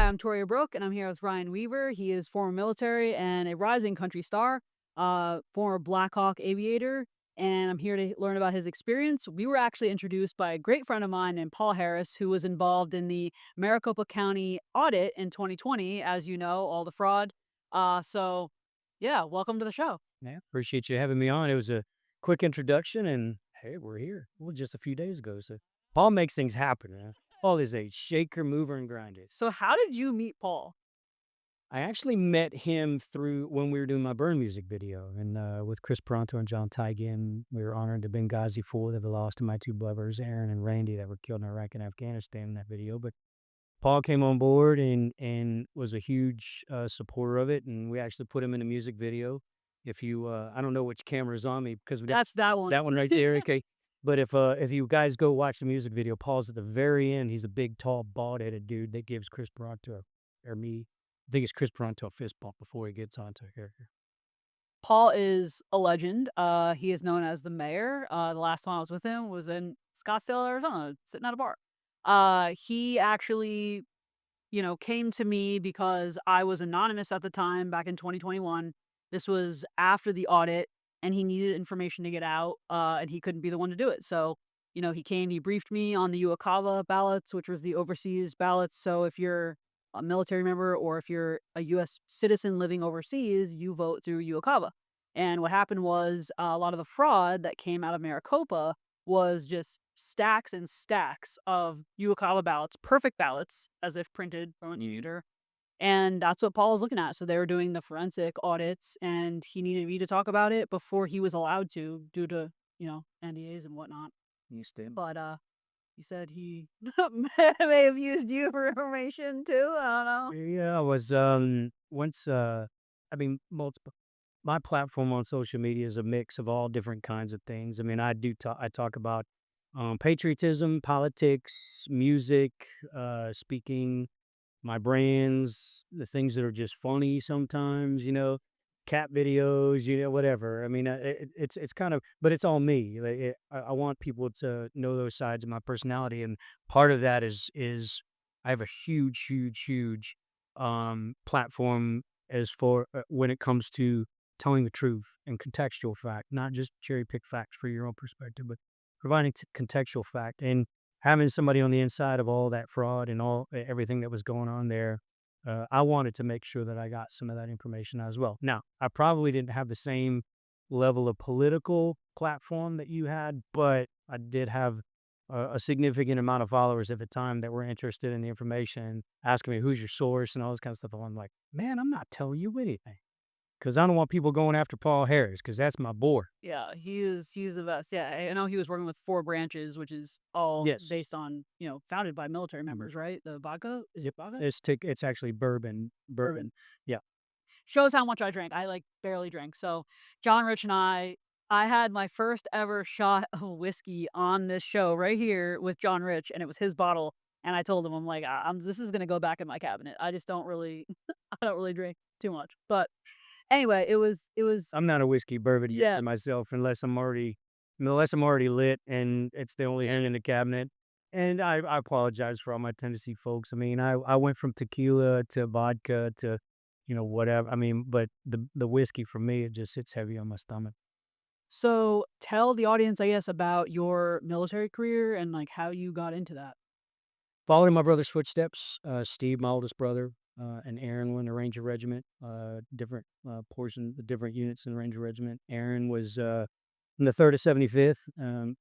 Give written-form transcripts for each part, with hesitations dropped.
I'm Toria Brooke, and I'm here with Ryan Weaver. He is former military and a rising country star, former Blackhawk Aviator, and I'm here to learn about his experience. We were actually introduced by a great friend of mine named Paul Harris, who was involved in the Maricopa County audit in 2020, as you know, all the fraud. Yeah, welcome to the show. Yeah, appreciate you having me on. It was a quick introduction, and hey, we're here. Well, just a few days ago. So Paul makes things happen. Paul is a shaker, mover, and grinder. So, how did you meet Paul? I actually met him through when we were doing my Burn music video, and with Chris Pronto and John Teigen, we were honored the Benghazi Four that were lost to my two brothers, Aaron and Randy, that were killed in Iraq and Afghanistan in that video. But Paul came on board and was a huge supporter of it, and we actually put him in a music video. If you, I don't know which camera's on me because That's that one. that one right there, okay. But if you guys go watch the music video, Paul's at the very end. He's a big, tall, bald-headed dude that gives Chris Pronto or me, I think it's Chris Pronto a fist bump before he gets onto a character. Paul is a legend. He is known as the mayor. The last time I was with him was in Scottsdale, Arizona, sitting at a bar. He actually, came to me because I was anonymous at the time back in 2021. This was after the audit, and he needed information to get out, and he couldn't be the one to do it. So, he came, he briefed me on the UOCAVA ballots, which was the overseas ballots. So if you're a military member or if you're a U.S. citizen living overseas, you vote through UOCAVA. And what happened was a lot of the fraud that came out of Maricopa was just stacks and stacks of UOCAVA ballots, perfect ballots, as if printed from a computer. And that's what Paul was looking at. So they were doing the forensic audits, and he needed me to talk about it before he was allowed to, due to NDAs and whatnot. You stand. But he said he may have used you for information too. I don't know. Yeah, I was once I mean multiple my platform on social media is a mix of all different kinds of things. I mean, I talk about patriotism, politics, music, speaking, my brands, the things that are just funny sometimes, cat videos, whatever. I mean, it's kind of, but it's all me. Like, I want people to know those sides of my personality, and part of that is I have a huge, huge, huge platform as for when it comes to telling the truth and contextual fact, not just cherry pick facts for your own perspective, but providing contextual fact and having somebody on the inside of all that fraud and everything that was going on there. I wanted to make sure that I got some of that information as well. Now, I probably didn't have the same level of political platform that you had, but I did have a significant amount of followers at the time that were interested in the information, asking me who's your source and all this kind of stuff. And I'm like, man, I'm not telling you anything because I don't want people going after Paul Harris because that's my boy. Yeah, he's the best. Yeah, I know he was working with Four Branches, which is all Yes. based on founded by military members, right? The vodka is it vodka? It's actually bourbon. Bourbon. Yeah. Shows how much I drank. I like barely drank. So John Rich and I had my first ever shot of whiskey on this show right here with John Rich, and it was his bottle. And I told him, I'm like, this is gonna go back in my cabinet. I just don't really, I don't really drink too much. But anyway, it was I'm not a whiskey bourbon yeah. guy myself unless I'm already lit and it's the only thing in the cabinet. And I apologize for all my Tennessee folks. I mean, I went from tequila to vodka to, whatever. I mean, but the whiskey for me, it just sits heavy on my stomach. So tell the audience, I guess, about your military career and like how you got into that. Following my brother's footsteps, Steve, my oldest brother, and Aaron were in the Ranger Regiment, different different units in the Ranger Regiment. Aaron was in the 3rd of 75th,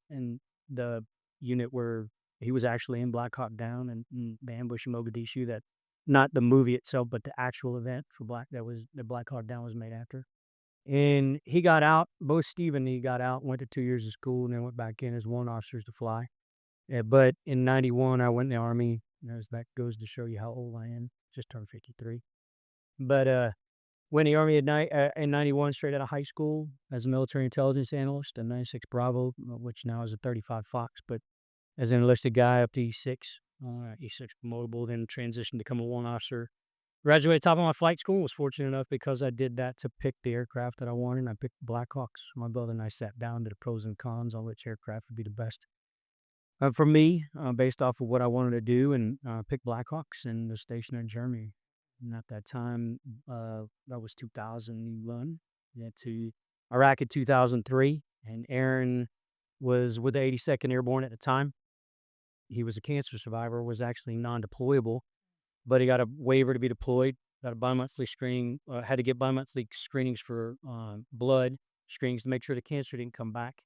and the unit where he was actually in Blackhawk Down and the ambush in Mogadishu. That not the movie itself, but the actual event for the Black Hawk Down was made after. And he got out. Both Steve and he got out, went to 2 years of school, and then went back in as warrant officers to fly. Yeah, but in '91, I went in the Army. As that goes to show you how old I am. Just turned 53. But went in the Army at night in '91, straight out of high school as a military intelligence analyst, a 96 Bravo, which now is a 35 Fox. But as an enlisted guy up to E6, E6 promotable, then transitioned to become a warrant officer. Graduated top of my flight school. Was fortunate enough because I did that to pick the aircraft that I wanted. I picked Blackhawks. My brother and I sat down to the pros and cons on which aircraft would be the best For me, based off of what I wanted to do, and pick Blackhawks and the station in Germany. And at that time, that was 2001. Yeah, to Iraq in 2003, and Aaron was with the 82nd Airborne at the time. He was a cancer survivor, was actually non-deployable, but he got a waiver to be deployed. Got a bi-monthly screening. Had to get bi-monthly screenings for blood screenings to make sure the cancer didn't come back,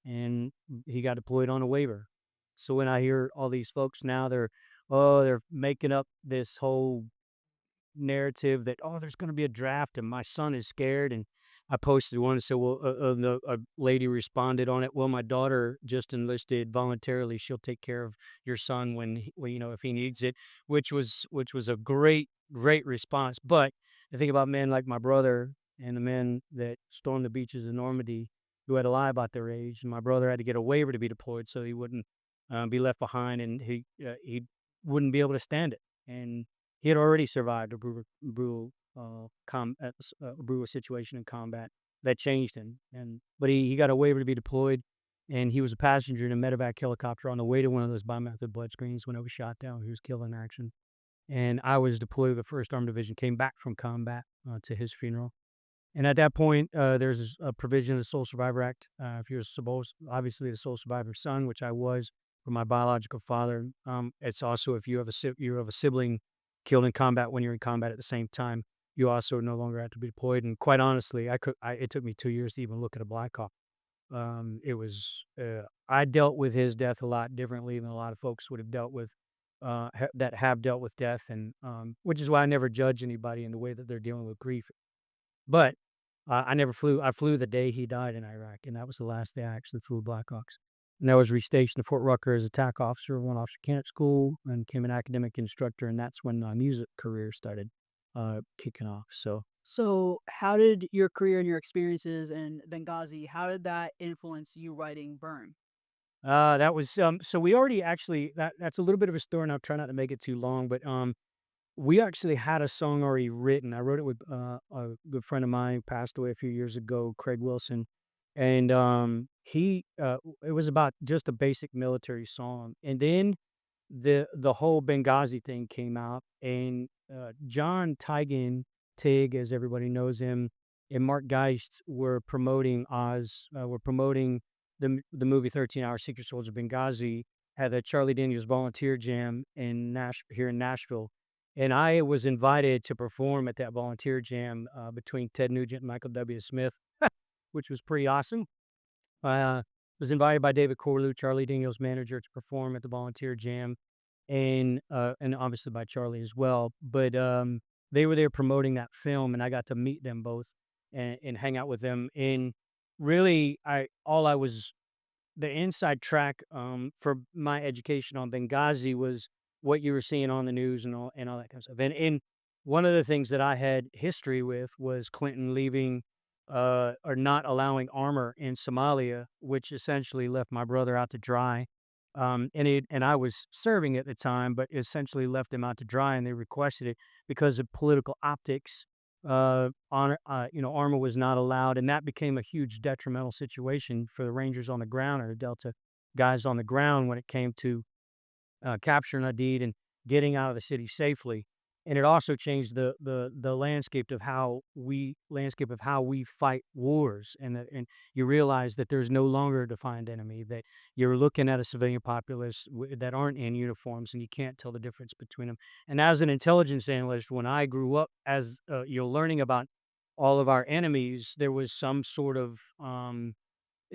and he got deployed on a waiver. So when I hear all these folks now, they're making up this whole narrative that, "Oh, there's gonna be a draft and my son is scared," and I posted one and said, "Well," the a lady responded on it, "Well, my daughter just enlisted voluntarily. She'll take care of your son when, if he needs it," which was a great response. But I think about men like my brother and the men that stormed the beaches of Normandy who had to lie about their age, and my brother had to get a waiver to be deployed so he wouldn't, be left behind, and he wouldn't be able to stand it, and he had already survived a brutal situation in combat that changed him, but he got a waiver to be deployed, and he was a passenger in a medevac helicopter on the way to one of those bi-method blood screens when it was shot down. He was killed in action, and I was deployed with the 1st Armed Division, came back from combat, to his funeral, and at that point, there's a provision of the Sole Survivor Act. If you're supposed obviously the sole survivor son, which I was from my biological father, it's also if you have a sibling killed in combat when you're in combat at the same time, you also no longer have to be deployed. And quite honestly, it took me 2 years to even look at a Black Hawk. I dealt with his death a lot differently than a lot of folks would have dealt with, that have dealt with death, and which is why I never judge anybody in the way that they're dealing with grief. But I never flew. I flew the day he died in Iraq, and that was the last day I actually flew Blackhawks. And I was restationed to Fort Rucker as a TAC officer, went officer candidate school, and became an academic instructor. And that's when my music career started kicking off. So So, how did your career and your experiences in Benghazi, how did that influence you writing Burn? that was so we already actually that's a little bit of a story, and I'll try not to make it too long. But we actually had a song already written. I wrote it with a good friend of mine, who passed away a few years ago, Craig Wilson, and it was about just a basic military song, and then the whole Benghazi thing came out, and John Tig, as everybody knows him, and Mark Geist were promoting the movie 13 Hour Secret Soldier Benghazi, had a Charlie Daniels volunteer jam here in Nashville, and I was invited to perform at that volunteer jam, between Ted Nugent and Michael W. Smith, which was pretty awesome. I, was invited by David Corlew, Charlie Daniels' manager, to perform at the volunteer jam, and obviously by Charlie as well. But, they were there promoting that film, and I got to meet them both and hang out with them, and really, I all I was the inside track, for my education on Benghazi was what you were seeing on the news and all that kind of stuff. And one of the things that I had history with was Clinton leaving, or not allowing armor in Somalia, which essentially left my brother out to dry. And I was serving at the time, but essentially left him out to dry, and they requested it because of political optics. Armor was not allowed, and that became a huge detrimental situation for the Rangers on the ground, or the Delta guys on the ground, when it came to capturing Hadid and getting out of the city safely. And it also changed the landscape of how we fight wars, and you realize that there's no longer a defined enemy. That you're looking at a civilian populace that aren't in uniforms, and you can't tell the difference between them. And as an intelligence analyst, when I grew up, as you're learning about all of our enemies, there was some sort of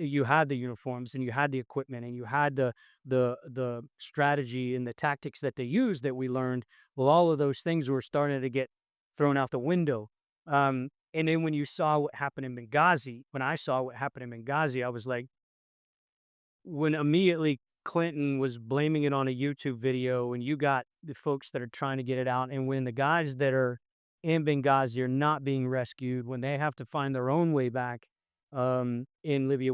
you had the uniforms and you had the equipment and you had the strategy and the tactics that they used that we learned. Well, all of those things were starting to get thrown out the window. And then when you saw what happened in Benghazi, when I saw what happened in Benghazi, I was like, when immediately Clinton was blaming it on a YouTube video, and you got the folks that are trying to get it out, and when the guys that are in Benghazi are not being rescued, when they have to find their own way back, in Libya,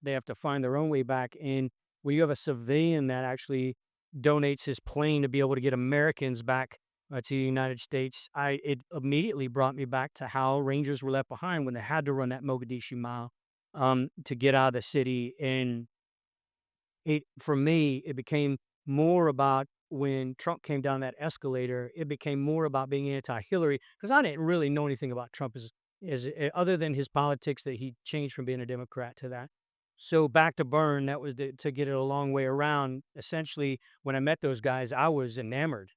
they have to find their own way back, and when you have a civilian that actually donates his plane to be able to get Americans back, to the United States, it immediately brought me back to how Rangers were left behind when they had to run that Mogadishu mile, to get out of the city. And it for me, it became more about when Trump came down that escalator, it became more about being anti-Hillary because I didn't really know anything about Trump as other than his politics that he changed from being a Democrat to that. So back to Burn, that was to get it a long way around. Essentially, when I met those guys, I was enamored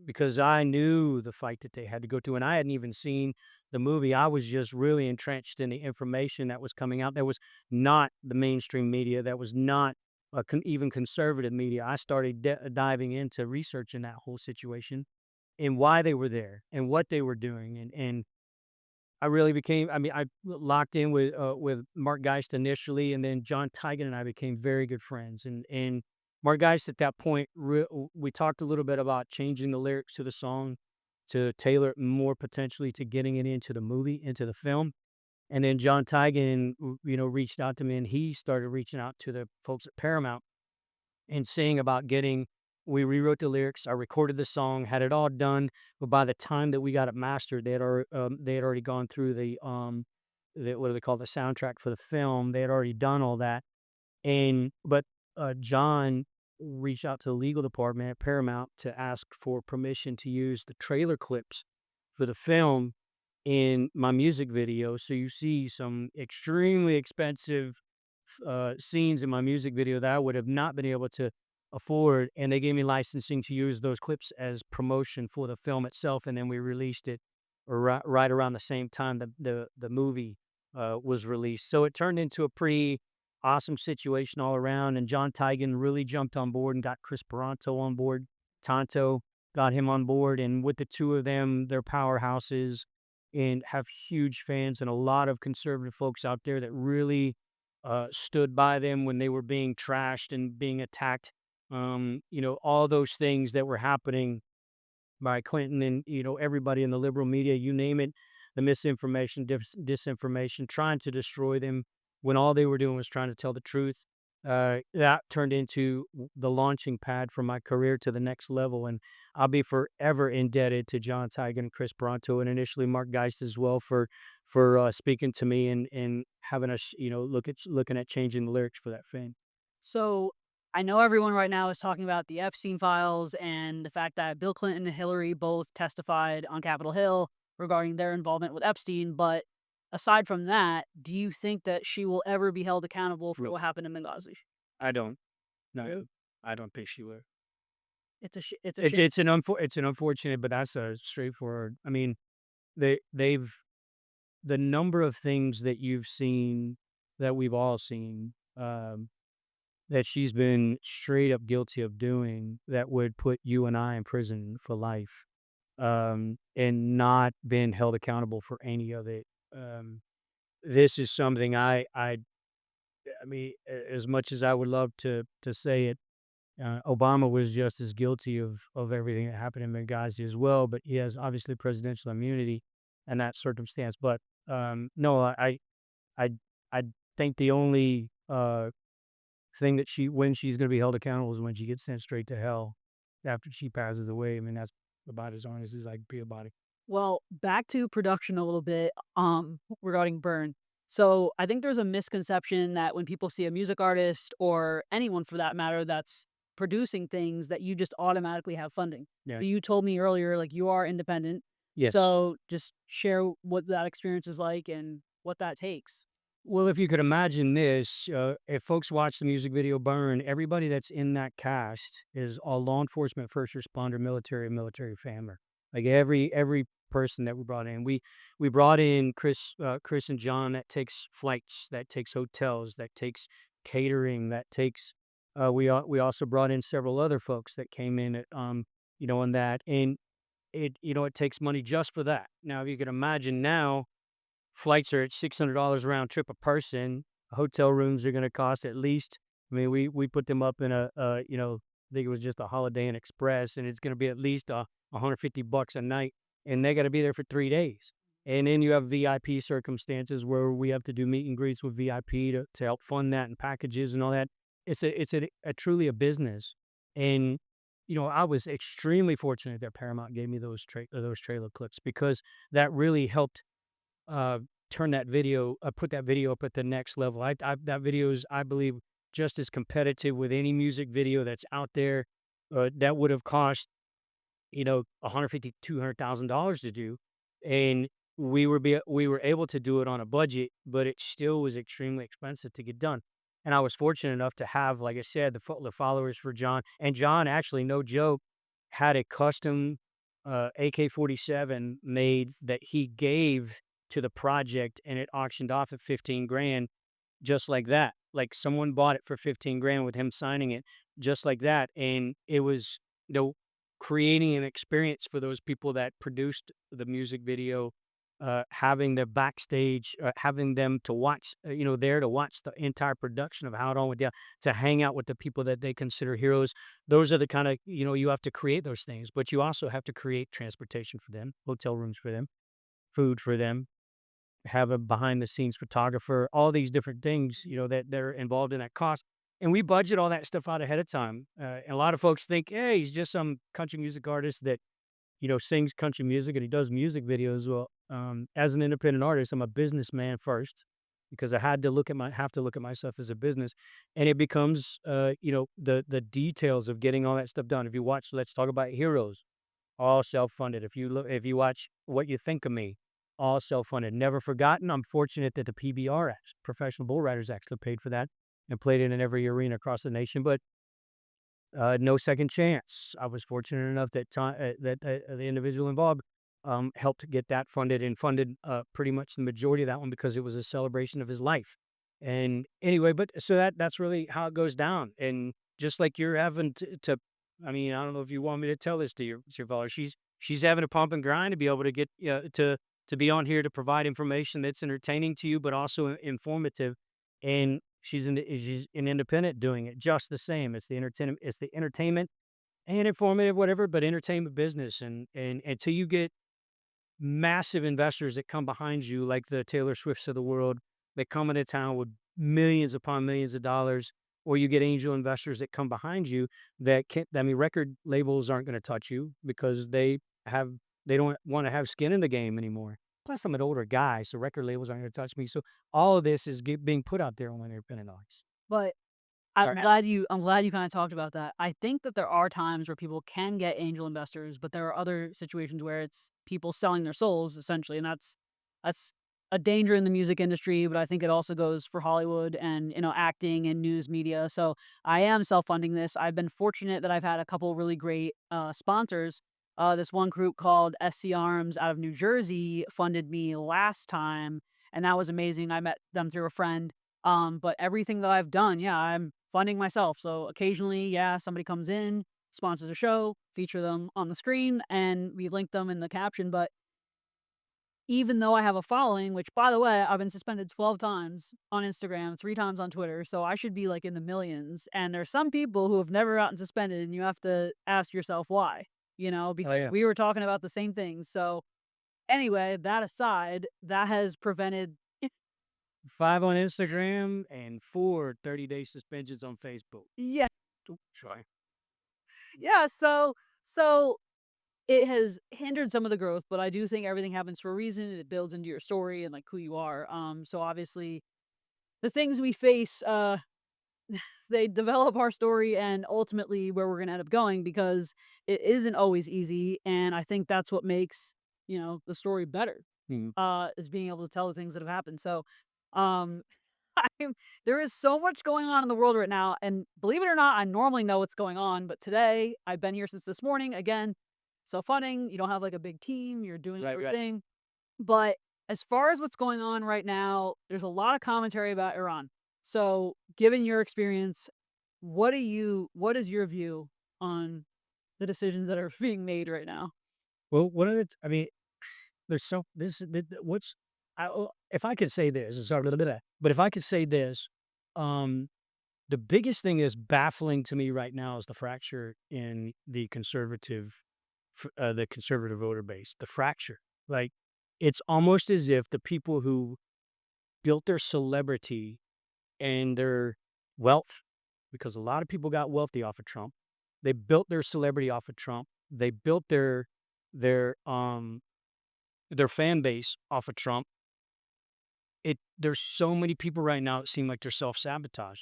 because I knew the fight that they had to go through, and I hadn't even seen the movie. I was just really entrenched in the information that was coming out. That was not the mainstream media. That was not even conservative media. I started diving into researching that whole situation and why they were there and what they were doing, and I really became. I mean, I locked in with Mark Geist initially, and then John Tigan and I became very good friends. And Mark Geist at that point, we talked a little bit about changing the lyrics to the song to tailor it more potentially to getting it into the movie, into the film. And then John Tigan, reached out to me, and he started reaching out to the folks at Paramount and saying about getting we rewrote the lyrics, I recorded the song, had it all done, but by the time that we got it mastered, they had already gone through the what do they call the soundtrack for the film. They had already done all that. And but John reached out to the legal department at Paramount to ask for permission to use the trailer clips for the film in my music video. So you see some extremely expensive scenes in my music video that I would have not been able to afford, and they gave me licensing to use those clips as promotion for the film itself, and then we released it right around the same time the movie was released. So it turned into a pretty awesome situation all around, and John Tigan really jumped on board and got Chris Peranto on board. Tonto got him on board, and with the two of them, they're powerhouses and have huge fans and a lot of conservative folks out there that really stood by them when they were being trashed and being attacked. All those things that were happening by Clinton and everybody in the liberal media, you name it, the misinformation, disinformation, trying to destroy them when all they were doing was trying to tell the truth. That turned into the launching pad for my career to the next level, and I'll be forever indebted to John Tigan and Chris Bronto, and initially Mark Geist as well for speaking to me and having us looking at changing the lyrics for that film. So I know everyone right now is talking about the Epstein files and the fact that Bill Clinton and Hillary both testified on Capitol Hill regarding their involvement with Epstein. But aside from that, do you think that she will ever be held accountable for No, what happened in Benghazi? I don't. No, Really? I don't think she will. It's a It's shame. it's an it's an unfortunate, but that's a straightforward. I mean, they've the number of things that you've seen that we've all seen that she's been straight up guilty of doing that would put you and I in prison for life and not been held accountable for any of it. This is something I mean, as much as I would love to say it, Obama was just as guilty of everything that happened in Benghazi as well, but he has obviously presidential immunity in that circumstance. But no, I I think the only thing that when she's going to be held accountable is when she gets sent straight to hell after she passes away. I mean, that's about as honest as I can be about it. Well, back to production a little bit, regarding Burn. So I think there's a misconception that when people see a music artist or anyone for that matter that's producing things that you just automatically have funding. Yeah. But you told me earlier, like you are independent. Yes. So just share what that experience is like and what that takes. Well, if you could imagine this, if folks watch the music video Burn, everybody that's in that cast is all law enforcement, first responder, military, and military family. Like every person that we brought in, we brought in Chris and John that takes flights, that takes hotels, that takes catering, that takes. We also brought in several other folks that came in at on that, and it takes money just for that. Now, if you could imagine now flights are at $600 round trip a person. Hotel rooms are gonna cost at least I mean, we put them up in I think it was just a Holiday Inn Express, and it's gonna be at least, $150 a night, and they gotta be there for 3 days. And then you have VIP circumstances where we have to do meet and greets with VIP to help fund that and packages and all that. It's a truly a business. And, I was extremely fortunate that Paramount gave me those trailer clips because that really helped uh, turn that video put that video up at the next level. I that video is, I believe, just as competitive with any music video that's out there, that would have cost, 150, $200,000 to do, and we were able to do it on a budget, but it still was extremely expensive to get done. And I was fortunate enough to have, like I said, the followers for John, and John actually, no joke, had a custom AK-47 made that he gave to the project, and it auctioned off at 15 grand just like that. Like, someone bought it for 15 grand with him signing it just like that, and it was, you know, creating an experience for those people that produced the music video, having the backstage, having them to watch, there to watch the entire production of how it all went down, to hang out with the people that they consider heroes. Those are the kinda, you have to create those things, but you also have to create transportation for them, hotel rooms for them, food for them, have a behind the scenes photographer, all these different things, that they're involved in that cost. And we budget all that stuff out ahead of time. And a lot of folks think, hey, he's just some country music artist that, sings country music and he does music videos. Well, as an independent artist, I'm a businessman first because I had to have to look at myself as a business, and it becomes, the details of getting all that stuff done. If you watch, let's talk about Heroes, all self-funded. If you watch What You Think of Me, all self-funded. Never Forgotten. I'm fortunate that the PBR, Professional Bull Riders, actually paid for that and played it in every arena across the nation. But No Second Chance. I was fortunate enough that the individual involved helped get that funded and funded pretty much the majority of that one because it was a celebration of his life. And anyway, but so that's really how it goes down. And just like you're having I mean, I don't know if you want me to tell this to your follower. She's having a pump and grind to be able to get to be on here to provide information that's entertaining to you, but also informative. And she's an independent doing it just the same. It's the entertainment and informative, whatever, but entertainment business. And until you get massive investors that come behind you, like the Taylor Swifts of the world, that come into town with millions upon millions of dollars, or you get angel investors that come behind you that can't, I mean, record labels aren't going to touch you because have, they don't want to have skin in the game anymore. Plus, I'm an older guy, so record labels aren't going to touch me. So all of this is being put out there on independent artists. But Or I'm glad you kinda talked about that. I think that there are times where people can get angel investors, but there are other situations where it's people selling their souls essentially, and that's a danger in the music industry, but I think it also goes for Hollywood and, acting and news media. So I am self-funding this. I've been fortunate that I've had a couple really great, sponsors. This one group called SC Arms out of New Jersey funded me last time, and that was amazing. I met them through a friend. But everything that I've done, yeah, I'm funding myself. So occasionally, yeah, somebody comes in, sponsors a show, feature them on the screen, and we link them in the caption. But even though I have a following, which by the way, I've been suspended 12 times on Instagram, 3 times on Twitter, so I should be like in the millions. And there's some people who have never gotten suspended, and you have to ask yourself why, oh because yeah, we were talking about the same things. So anyway, that aside, that has prevented. 5 on Instagram and 4 30-day suspensions on Facebook. Yeah. Sorry. Yeah, so it has hindered some of the growth, but I do think everything happens for a reason, and it builds into your story and, like, who you are. So obviously, the things we face, they develop our story and ultimately where we're gonna end up going because it isn't always easy, and I think that's what makes, the story better, Mhm. is being able to tell the things that have happened. So, um I'm there is so much going on in the world right now, and believe it or not, I normally know what's going on, but today I've been here since this morning. Again, self-funding, you don't have like a big team, you're doing Right, right. everything. But as far as what's going on right now, there's a lot of commentary about Iran. So, given your experience, what is your view on the decisions that are being made right now? Well, what are the I mean, there's so this what's if I could say this, sorry, but if I could say this, um, the biggest thing that's baffling to me right now is the fracture in the conservative voter base. The fracture, like, it's almost as if the people who built their celebrity and their wealth, because a lot of people got wealthy off of Trump. They built their celebrity off of Trump. They built their um their fan base off of Trump. There's so many people right now that seem like they're self-sabotage.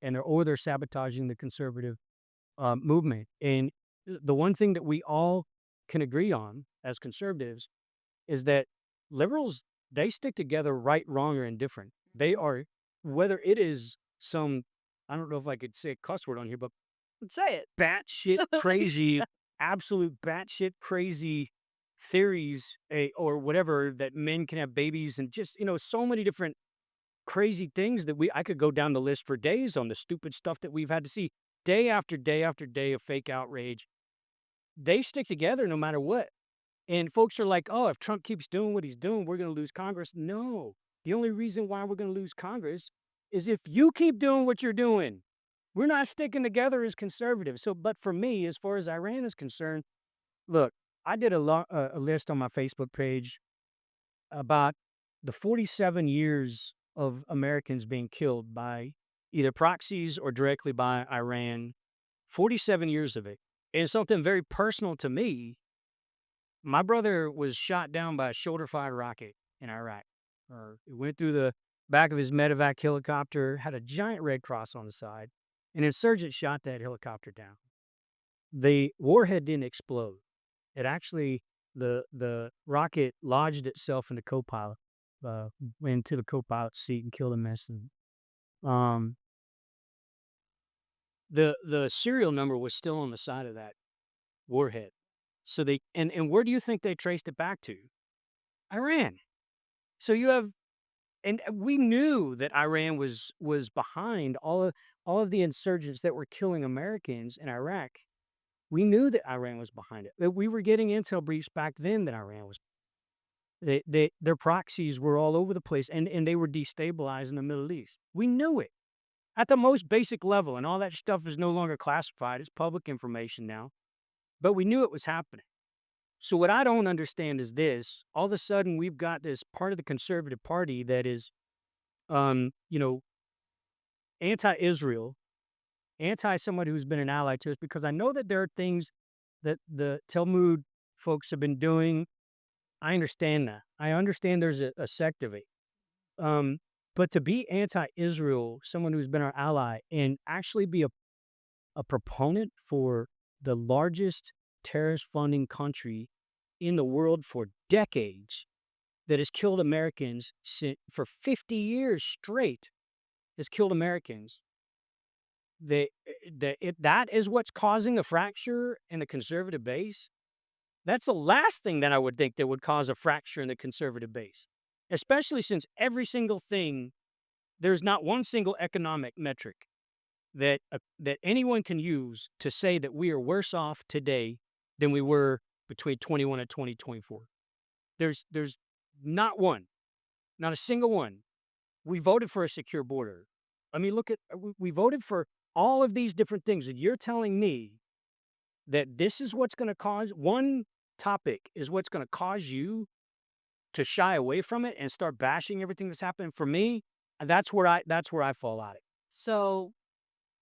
or they're sabotaging the conservative movement. And the one thing that we all can agree on as conservatives is that liberals, they stick together right, wrong, or indifferent. They are, whether it is some, I don't know if I could say a cuss word on here, but Say it. batshit crazy, absolute batshit crazy theories, or whatever, that men can have babies and just, so many different crazy things that I could go down the list for days on the stupid stuff that we've had to see day after day after day of fake outrage. They stick together no matter what. And folks are like, oh, if Trump keeps doing what he's doing, we're going to lose Congress. No, the only reason why we're going to lose Congress is if you keep doing what you're doing. We're not sticking together as conservatives. So, but for me, as far as Iran is concerned, look, I did a list on my Facebook page about the 47 years of Americans being killed by either proxies or directly by Iran. 47 years of it. And something very personal to me, my brother was shot down by a shoulder-fired rocket in Iraq. It went through the back of his medevac helicopter, had a giant red cross on the side. An insurgent shot that helicopter down. The warhead didn't explode. It actually, the rocket lodged itself in the co-pilot, into the co-pilot's seat and killed him instantly. The serial number was still on the side of that warhead. So and where do you think they traced it back to? Iran. So you have, and we knew that Iran was behind all of the insurgents that were killing Americans in Iraq. We knew that Iran was behind it. That we were getting intel briefs back then that Iran was. Their proxies were all over the place, and they were destabilizing the Middle East. We knew it at the most basic level, and all that stuff is no longer classified. It's public information now. But we knew it was happening. So what I don't understand is this: all of a sudden we've got this part of the conservative party that is, you know, anti-Israel, anti-somebody who's been an ally to us, because I know that there are things that the Talmud folks have been doing. I understand that. I understand there's a sect of it. But to be anti-Israel, someone who's been our ally, and actually be a proponent for the largest terrorist funding country in the world for decades, that has killed Americans for 50 years straight, has killed Americans. That is what's causing a fracture in the conservative base. That's the last thing that I would think that would cause a fracture in the conservative base, especially since every single thing, there's not one single economic metric that anyone can use to say that we are worse off today than we were between 21 and 2024. There's not one, not a single one. We voted for a secure border. I mean, look at, we voted for all of these different things, and you're telling me that this is what's going to cause, one topic is what's going to cause you to shy away from it and start bashing everything that's happening. For me, that's where I fall out. So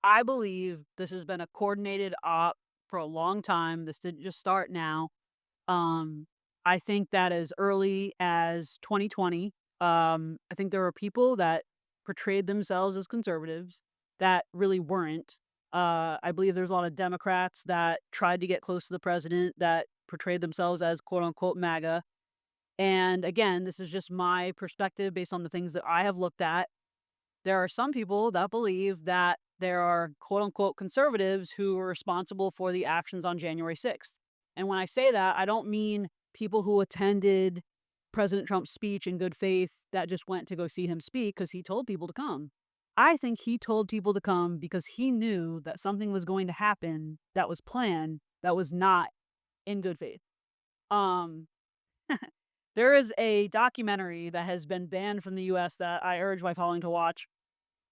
I believe this has been a coordinated op for a long time. This didn't just start now. I think that as early as 2020, I think there were people that portrayed themselves as conservatives that really weren't. I believe there's a lot of Democrats that tried to get close to the president that portrayed themselves as quote unquote MAGA. And again, this is just my perspective based on the things that I have looked at. There are some people that believe that there are quote unquote conservatives who are responsible for the actions on January 6th. And when I say that, I don't mean people who attended President Trump's speech in good faith that just went to go see him speak because he told people to come. I think he told people to come because he knew that something was going to happen that was planned that was not in good faith. Um, there is a documentary that has been banned from the US that I urge my following to watch.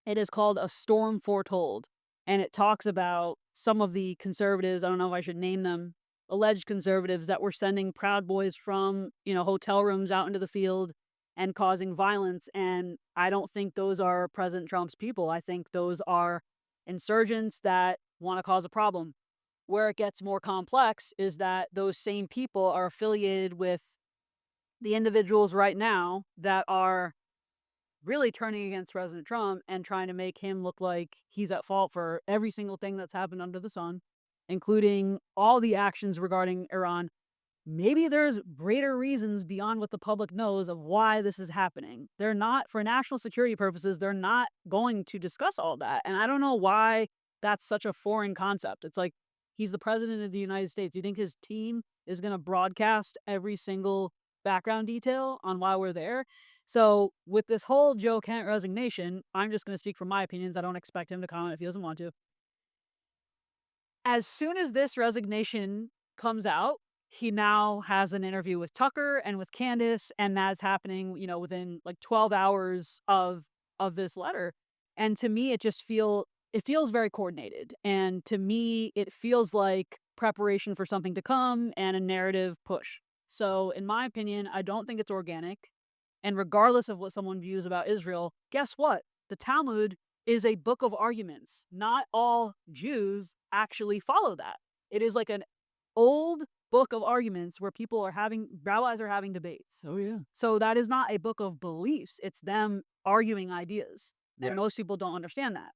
It is called A Storm Foretold, and it talks about some of the conservatives, I don't know if I should name them, alleged conservatives that were sending Proud Boys from, hotel rooms out into the field and causing violence, and I don't think those are President Trump's people. I think those are insurgents that want to cause a problem. Where it gets more complex is that those same people are affiliated with the individuals right now that are really turning against President Trump and trying to make him look like he's at fault for every single thing that's happened under the sun, including all the actions regarding Iran. Maybe there's greater reasons beyond what the public knows of why this is happening. They're not, for national security purposes, they're not going to discuss all that. And I don't know why that's such a foreign concept. It's like he's the president of the United States. Do you think his team is going to broadcast every single background detail on why we're there? So, with this whole Joe Kent resignation, I'm just going to speak from my opinions. I don't expect him to comment if he doesn't want to. As soon as this resignation comes out, he now has an interview with Tucker and with Candace, and that's happening, within like 12 hours of this letter. And to me, it feels very coordinated. And to me, it feels like preparation for something to come and a narrative push. So, in my opinion, I don't think it's organic. And regardless of what someone views about Israel, guess what? The Talmud is a book of arguments. Not all Jews actually follow that. It is like an old book of arguments where rabbis are having debates. Oh yeah. So that is not a book of beliefs. It's them arguing ideas. And Yeah. most people don't understand that.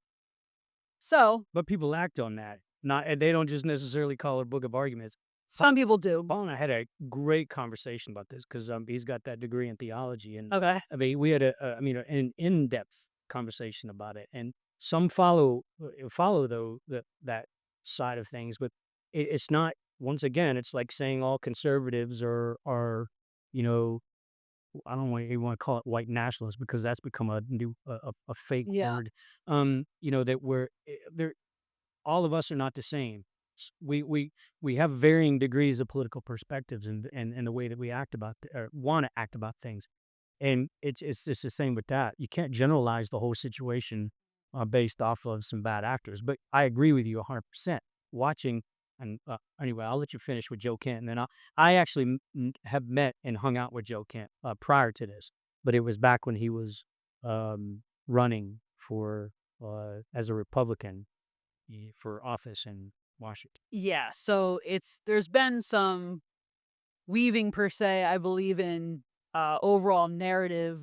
So But people act on that. Not and they don't just necessarily call it a book of arguments. some people do. Paul and I had a great conversation about this because he's got that degree in theology, and Okay. I mean, we had an in-depth conversation about it. And some follow though that side of things, but it's not. Once again, it's like saying all conservatives are, you know, I don't even want to call it white nationalists because that's become a new a fake Yeah. word. That there all of us are not the same. We have varying degrees of political perspectives and the way that we act about or want to act about things. And it's just the same with that. You can't generalize the whole situation based off of some bad actors. But I agree with you 100%. Watching and anyway, I'll let you finish with Joe Kent, and then I actually have met and hung out with Joe Kent prior to this, but it was back when he was running for as a Republican for office in Washington. Yeah. So there's been some weaving per se, I believe in overall narrative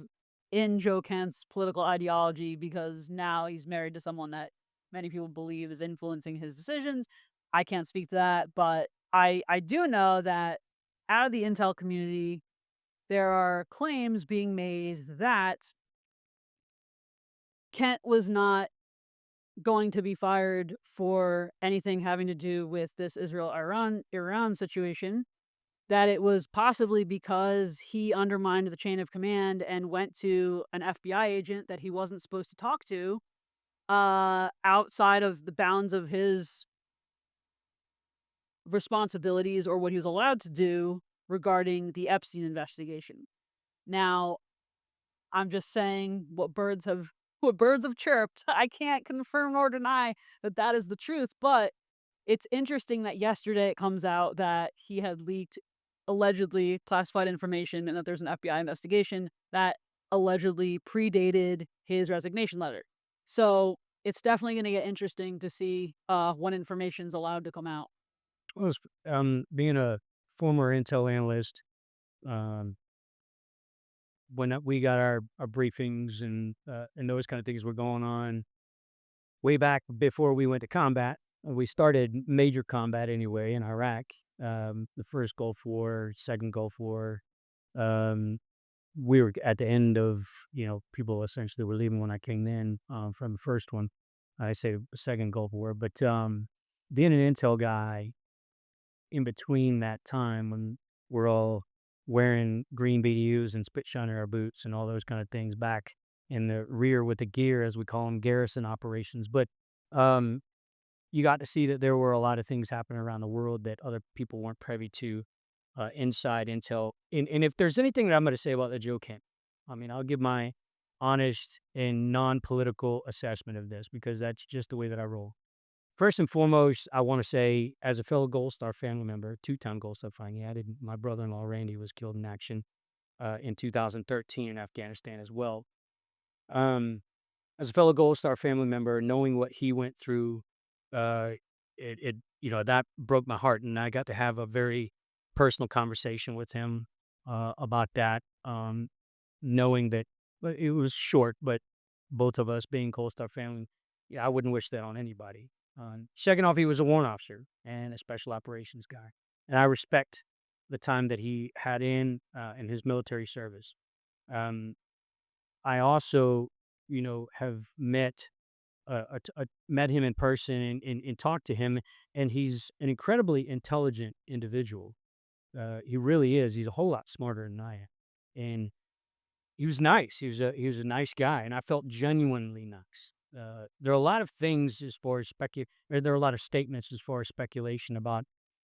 in Joe Kent's political ideology because now he's married to someone that many people believe is influencing his decisions. I can't speak to that, but I do know that out of the intel community, there are claims being made that Kent was not going to be fired for anything having to do with this Israel Iran situation, that it was possibly because he undermined the chain of command and went to an FBI agent that he wasn't supposed to talk to outside of the bounds of his responsibilities or what he was allowed to do regarding the Epstein investigation. Now, I'm just saying what birds have chirped. I can't confirm nor deny that that is the truth, but it's interesting that yesterday it comes out that he had leaked allegedly classified information and that there's an FBI investigation that allegedly predated his resignation letter. So it's definitely going to get interesting to see when information's allowed to come out. Well, being a former intel analyst, um, when we got our briefings and those kind of things were going on way back before we went to combat. We started major combat anyway in Iraq. The first Gulf War, second Gulf War. Um, we were at the end of people essentially were leaving when I came in from the first one. I say the second Gulf War, but being an intel guy in between that time when we're all wearing green BDUs and spit shining our boots and all those kind of things back in the rear with the gear, as we call them, garrison operations. But um, you got to see that there were a lot of things happening around the world that other people weren't privy to inside intel. And if there's anything that I'm going to say about the Joe camp, I mean, I'll give my honest and non-political assessment of this because that's just the way that I roll. First and foremost, I want to say, as a fellow Gold Star family member, two-time Gold Star finally added, my brother-in-law Randy was killed in action in 2013 in Afghanistan as well. Um, as a fellow Gold Star family member, knowing what he went through, uh, that broke my heart, and I got to have a very personal conversation with him about that. Knowing that, but it was short, but both of us being close to our family, yeah, I wouldn't wish that on anybody. Second off, he was a warrant officer and a special operations guy, and I respect the time that he had in his military service. Um, I also, have met him in person and talked to him, and he's an incredibly intelligent individual. He really is. He's a whole lot smarter than I am, and he was nice. He was a nice guy, and I felt genuinely nice. There are a lot of things as far as or there are a lot of statements as far as speculation about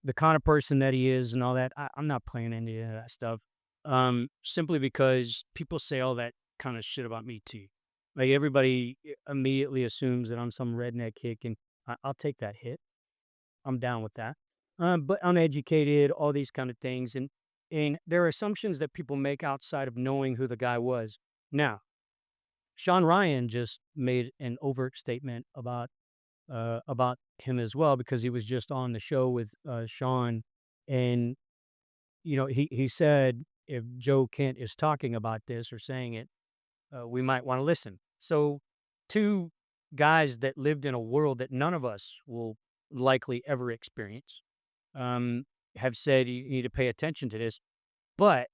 the kind of person that he is and all that. I'm not playing into any of that stuff, simply because people say all that kind of shit about me too. Like everybody immediately assumes that I'm some redneck kick, and I'll take that hit. I'm down with that. But uneducated, all these kind of things, and there are assumptions that people make outside of knowing who the guy was. Now, Sean Ryan just made an overt statement about him as well because he was just on the show with Sean, and he said if Joe Kent is talking about this or saying it, we might want to listen. So, two guys that lived in a world that none of us will likely ever experience um, have said you need to pay attention to this. But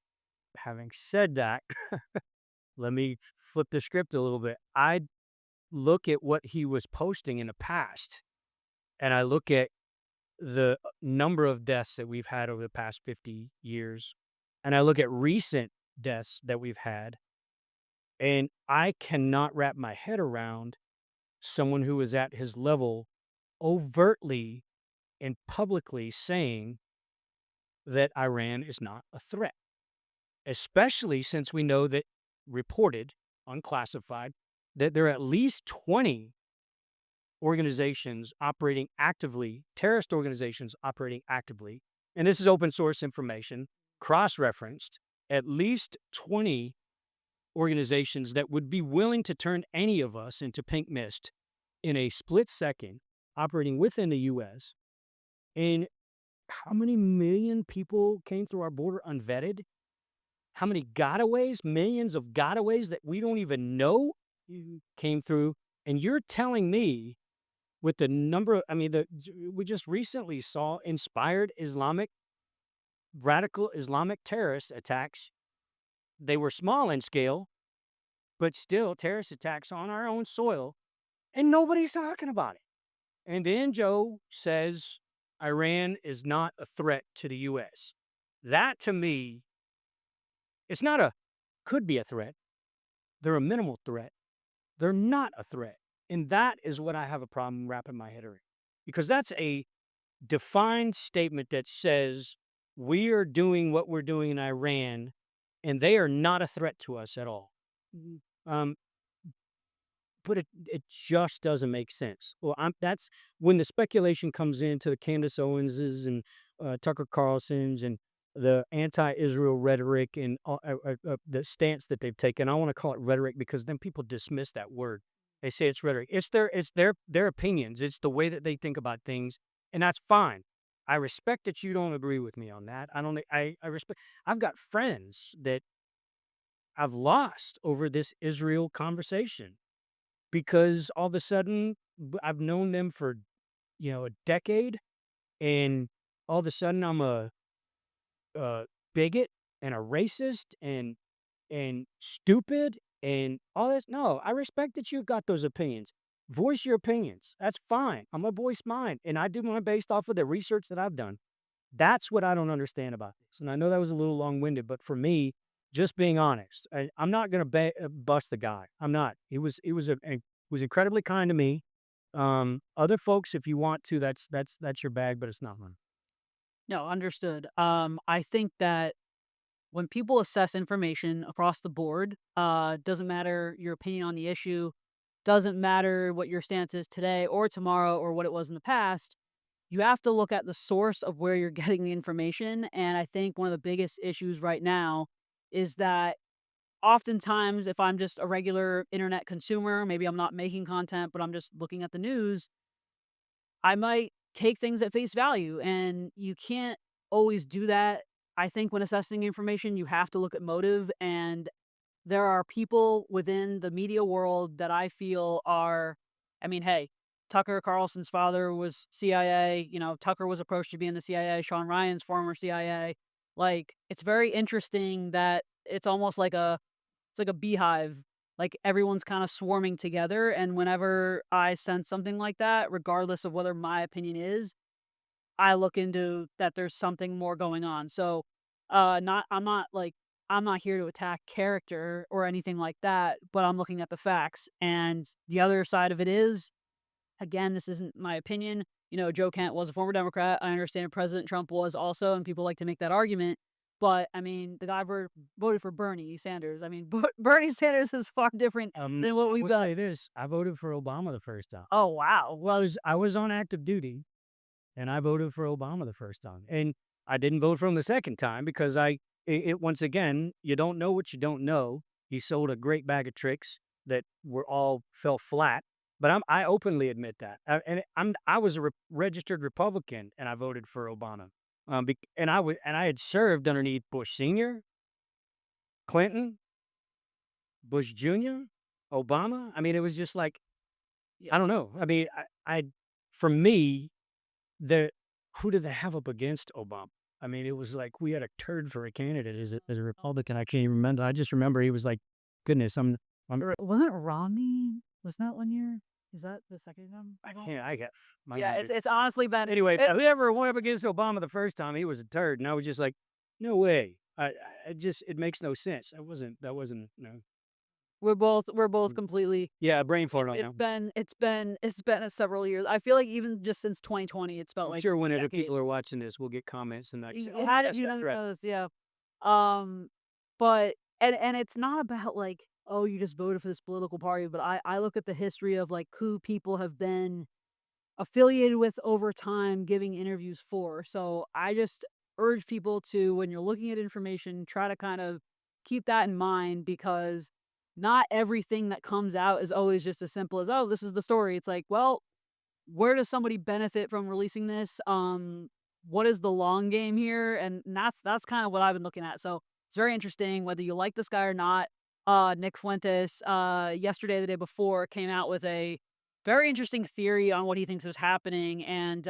having said that, let me flip the script a little bit. I look at what he was posting in the past, and I look at the number of deaths that we've had over the past 50 years, and I look at recent deaths that we've had, and I cannot wrap my head around someone who is at his level overtly and publicly saying that Iran is not a threat, especially since we know that reported, unclassified, that there are at least 20 organizations operating actively, terrorist organizations operating actively, and this is open source information, cross referenced, at least 20 organizations that would be willing to turn any of us into pink mist in a split second, operating within the US. And how many million people came through our border unvetted? How many gotaways, millions of gotaways that we don't even know came through? And you're telling me with the number of, I mean, we just recently saw inspired radical Islamic terrorist attacks. They were small in scale, but still terrorist attacks on our own soil, and nobody's talking about it. And then Joe says Iran is not a threat to the US. That to me, it's not a could be a threat. They're a minimal threat. They're not a threat. And that is what I have a problem wrapping my head around. Because that's a defined statement that says we are doing what we're doing in Iran and they are not a threat to us at all. Um, but it just doesn't make sense. Well, that's when the speculation comes into the Candace Owenses and Tucker Carlson's and the anti-Israel rhetoric and the stance that they've taken. I want to call it rhetoric because then people dismiss that word. They say it's rhetoric. It's their opinions. It's the way that they think about things, and that's fine. I respect that you don't agree with me on that. I don't. I respect. I've got friends that I've lost over this Israel conversation because all of a sudden I've known them for a decade, and all of a sudden I'm a bigot and a racist and stupid and all this. No, I respect that you've got those opinions. Voice your opinions. That's fine. I'm gonna voice mine, and I do mine based off of the research that I've done. That's what I don't understand about this. And I know that was a little long winded, but for me, just being honest, I'm not gonna bust the guy. I'm not. He was incredibly kind to me. Other folks, if you want to, that's your bag, but it's not mine. No, understood. I think that when people assess information across the board, doesn't matter your opinion on the issue, doesn't matter what your stance is today or tomorrow or what it was in the past, you have to look at the source of where you're getting the information. And I think one of the biggest issues right now is that oftentimes, if I'm just a regular internet consumer, maybe I'm not making content, but I'm just looking at the news, I might take things at face value. And you can't always do that. I think when assessing information, you have to look at motive. And there are people within the media world that I feel are, I mean, hey, Tucker Carlson's father was CIA, Tucker was approached to be in the CIA, Sean Ryan's former CIA. Like, it's very interesting that it's like a beehive. Like, everyone's kinda swarming together, and whenever I sense something like that, regardless of whether my opinion is, I look into that there's something more going on. So, not I'm not here to attack character or anything like that, but I'm looking at the facts. And the other side of it is, again, this isn't my opinion. Joe Kent was a former Democrat. I understand President Trump was also, and people like to make that argument. But I mean, the guy voted for Bernie Sanders. I mean, Bernie Sanders is far different than what I we've would got. say this, I voted for Obama the first time. Oh wow. Well, I was on active duty, and I voted for Obama the first time, and I didn't vote for him the second time because it once again, you don't know what you don't know. He sold a great bag of tricks that were all fell flat, but I openly admit that, and I was a registered Republican, and I voted for Obama, and I had served underneath Bush Senior, Clinton, Bush Jr., Obama. I mean, it was just like, I don't know. I mean, I for me, the who did they have up against Obama? I mean, it was like we had a turd for a candidate as a Republican. I can't even remember. I just remember he was like, goodness, I'm Wasn't Romney? Was that one year? Is that the second time? I can't. I got my Yeah, memory. it's honestly been Anyway, it, whoever went up against Obama the first time, he was a turd, and I was just like, no way. I just it makes no sense. That wasn't no. we're both Mm. completely. Yeah, brain fart right It's now. been it's been it's been several years. I feel like even just since 2020, it's felt I'm like sure a whenever decade. people are watching this, we'll get comments and like say, "Oh, How did yes, you that's know right." those? Yeah. Um, but and it's not about like, oh, you just voted for this political party, but I look at the history of like who people have been affiliated with over time giving interviews for. So I just urge people to, when you're looking at information, try to kind of keep that in mind because not everything that comes out is always just as simple as, oh, this is the story. It's like, well, where does somebody benefit from releasing this? What is the long game here? And that's kind of what I've been looking at. So it's very interesting whether you like this guy or not. Nick Fuentes, yesterday, the day before, came out with a very interesting theory on what he thinks is happening. And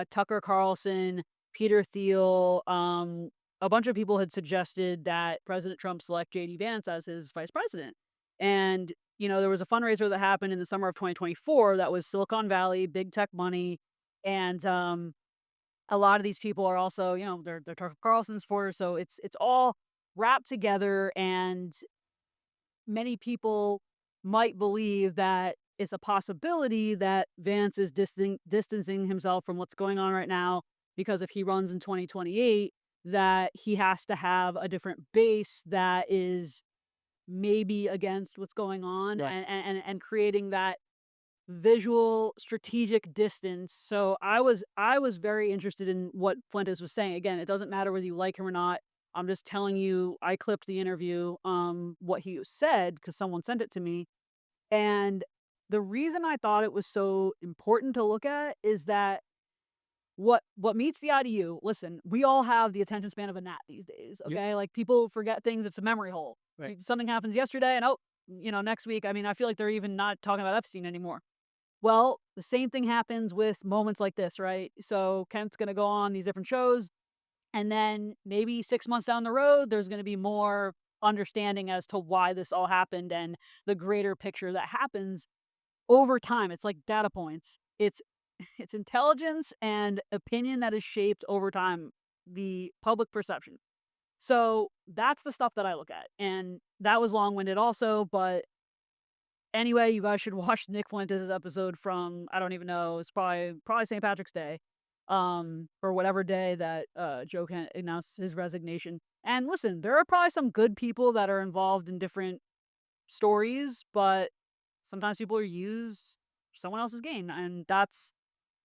Tucker Carlson, Peter Thiel, a bunch of people had suggested that President Trump select JD Vance as his vice president. And there was a fundraiser that happened in the summer of 2024 that was Silicon Valley, big tech money, and a lot of these people are also, they're Tucker Carlson supporters, so it's all wrapped together, and many people might believe that it's a possibility that Vance is distancing himself from what's going on right now because if he runs in 2028, that he has to have a different base that is maybe against what's going on, Right. and creating that visual strategic distance. So I was very interested in what Fuentes was saying. Again, it doesn't matter whether you like him or not. I'm just telling you, I clipped the interview, what he said because someone sent it to me. And the reason I thought it was so important to look at is that what meets the eye to you, listen, we all have the attention span of a gnat these days, Yep. okay? Like, people forget things, it's a memory hole. Right. Something happens yesterday and, oh, next week, I mean, I feel like they're even not talking about Epstein anymore. Well, the same thing happens with moments like this, right? So Kent's gonna go on these different shows, and then maybe 6 months down the road, there's gonna be more understanding as to why this all happened and the greater picture that happens over time. It's like data points. It's intelligence and opinion that is shaped over time, the public perception. So that's the stuff that I look at. And that was long-winded also, but anyway, you guys should watch Nick Fuentes' episode from, I don't even know, it's probably St. Patrick's Day, or whatever day that Joe Kent announced his resignation. And listen, there are probably some good people that are involved in different stories, but sometimes people are used for someone else's gain, and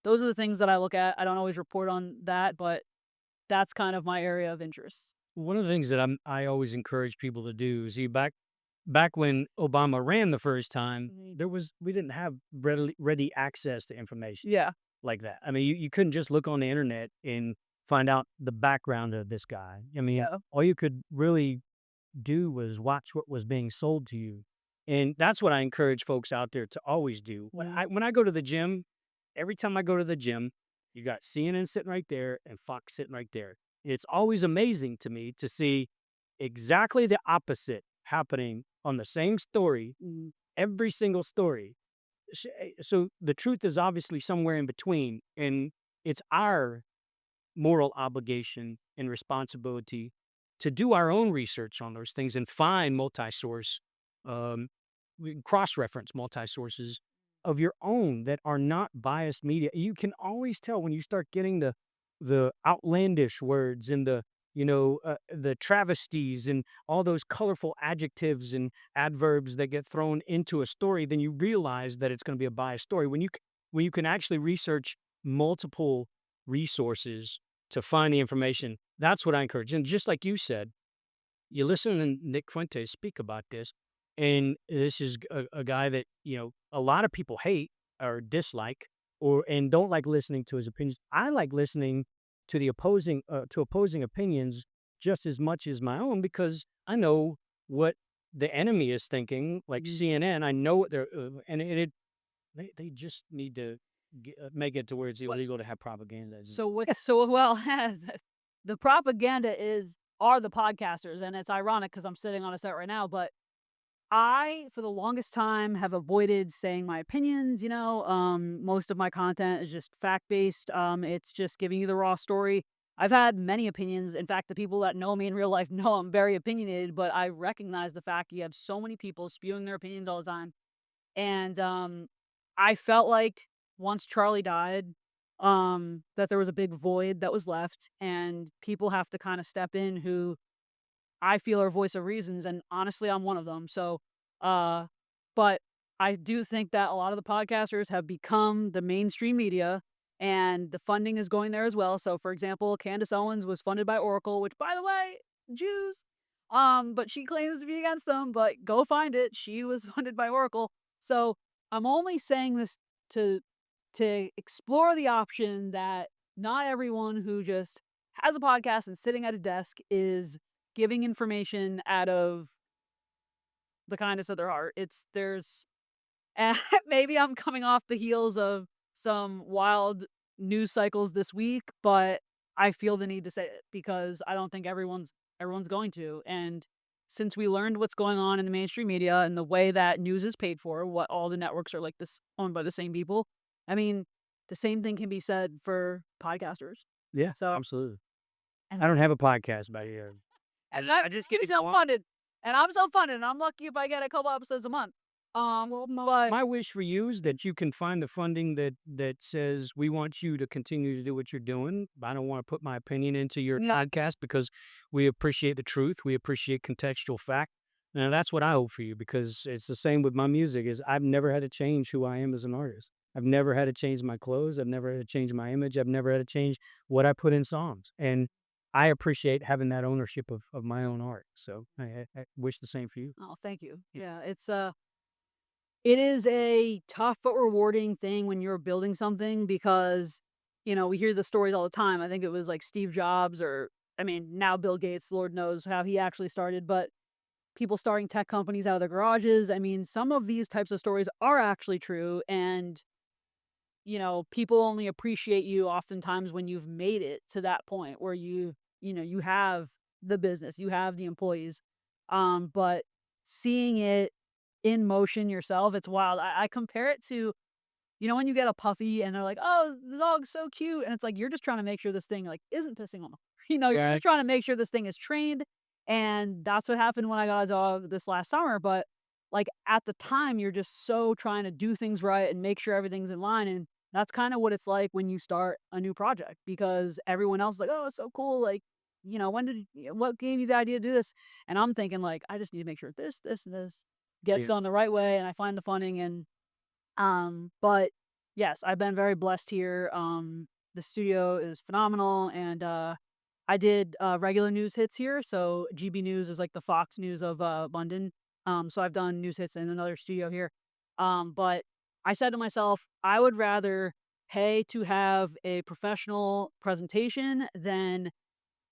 those are the things that I look at. I don't always report on that, but that's kind of my area of interest. One of the things that I always encourage people to do is back when Obama ran the first time, Mhm. we didn't have ready access to information Yeah. like that. I mean, you couldn't just look on the internet and find out the background of this guy. I mean, Yeah. all you could really do was watch what was being sold to you. And that's what I encourage folks out there to always do. Mhm. When I go to the gym, every time I go to the gym, you got CNN sitting right there and Fox sitting right there. It's always amazing to me to see exactly the opposite happening on the same story, Mhm. every single story. So the truth is obviously somewhere in between, and it's our moral obligation and responsibility to do our own research on those things and find multi-source, um, cross-reference multi-sources of your own that are not biased media. You can always tell when you start getting the outlandish words and the travesties and all those colorful adjectives and adverbs that get thrown into a story. Then you realize that it's going to be a biased story when you can actually research multiple resources to find the information. That's what I encourage. And just like you said, you listen to Nick Fuentes speak about this, and this is a guy that a lot of people hate or dislike, or and don't like listening to his opinions. I like listening to the opposing opinions just as much as my own because I know what the enemy is thinking. Like Mhm. CNN, I know what they're they just need to make it to where it's What illegal to have propaganda. so what so well, the propaganda are the podcasters, and it's ironic because 'cause I'm sitting on a set right now, but I, for the longest time, have avoided saying my opinions, most of my content is just fact-based, it's just giving you the raw story. I've had many opinions. In fact, the people that know me in real life know I'm very opinionated, but I recognize the fact you have so many people spewing their opinions all the time. And, I felt like once Charlie died, that there was a big void that was left, and people have to kinda step in who I feel are voice of reasons, and honestly, I'm one of them. So, uh, but I do think that a lot of the podcasters have become the mainstream media, and the funding is going there as well. So, for example, Candace Owens was funded by Oracle, which, by the way, Jews. But she claims to be against them. But go find it. She was funded by Oracle. So I'm only saying this to explore the option that not everyone who just has a podcast and sitting at a desk is giving information out of the kindness of their heart. And maybe I'm coming off the heels of some wild news cycles this week, but I feel the need to say it because I don't think everyone's going to. And since we learned what's going on in the mainstream media and the way that news is paid for, what all the networks are like this owned by the same people, I mean, the same thing can be said for podcasters. Yeah, So, absolutely. I and don't have a podcast by here. And I just I'm get to go on. self-funded, and I'm self-funded, and I'm lucky if I get a couple episodes a month. Well, But my wish for you is that you can find the funding that says we want you to continue to do what you're doing. I don't want to put my opinion into your podcast because we appreciate the truth. We appreciate contextual fact. And that's what I hope for you because it's the same with my music is I've never had to change who I am as an artist. I've never had to change my clothes. I've never had to change my image. I've never had to change what I put in songs. And I appreciate having that ownership of my own art. So I wish the same for you. oh, thank you. Yeah, it is a tough but rewarding thing when you're building something because, we hear the stories all the time. I think it was like Steve Jobs or I mean, now Bill Gates, Lord knows how he actually started, but people starting tech companies out of their garages. I mean, some of these types of stories are actually true and people only appreciate you oftentimes when you've made it to that point where you have the business, you have the employees. But seeing it in motion yourself, it's wild. I compare it to, when you get a puppy and they're like, oh, the dog's so cute. And it's like, you're just trying to make sure this thing like isn't pissing them off. You're Yeah. just trying to make sure this thing is trained. And that's what happened when I got a dog this last summer. But like at the time, you're just so trying to do things right and make sure everything's in line. And that's kind of what it's like when you start a new project because everyone else is like, oh, it's so cool. Like, what gave you the idea to do this? And I'm thinking like, I just need to make sure this, this, and this gets Yeah. done the right way. And I find the funding but yes, I've been very blessed here. The studio is phenomenal, and I did regular news hits here. So GB News is like the Fox News of London. So I've done news hits in another studio here. But I said to myself, I would rather pay to have a professional presentation than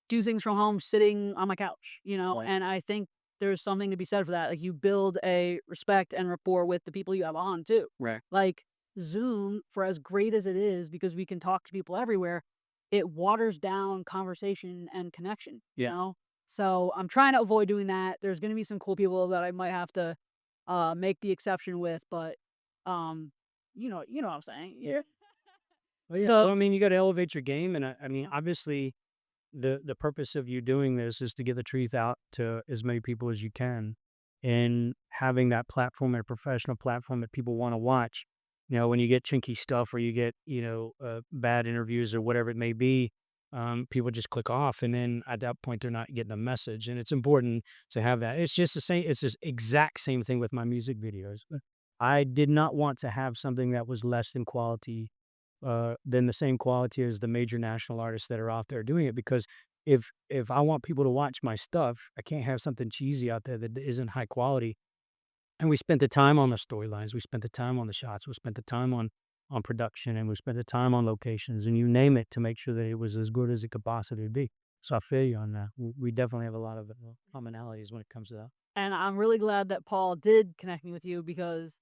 do things from home sitting on my couch, Right. and I think there's something to be said for that. Like, you build a respect and rapport with the people you have on too. Right. Like, Zoom, for as great as it is, because we can talk to people everywhere, it waters down conversation and connection, you Yeah. know? So I'm trying to avoid doing that. There's gonna be some cool people that I might have to make the exception with, but um, you know what I'm saying. Yeah. Oh, yeah. So Well, I mean, you gotta elevate your game, and I mean, obviously, the purpose of you doing this is to get the truth out to as many people as you can, and having that platform, a professional platform that people wanna watch. When you get chinky stuff or you get, bad interviews or whatever it may be, people just click off, and then at that point, they're not getting a message, and it's important to have that. It's this exact same thing with my music videos. I did not want to have something that was less than quality than the same quality as the major national artists that are out there doing it. Because if I want people to watch my stuff, I can't have something cheesy out there that isn't high quality. And we spent the time on the storylines, we spent the time on the shots, we spent the time on production, and we spent the time on locations, and you name it, to make sure that it was as good as it could possibly be. So I feel you on that. We definitely have a lot of commonalities when it comes to that. and I'm really glad that Paul did connect me with you because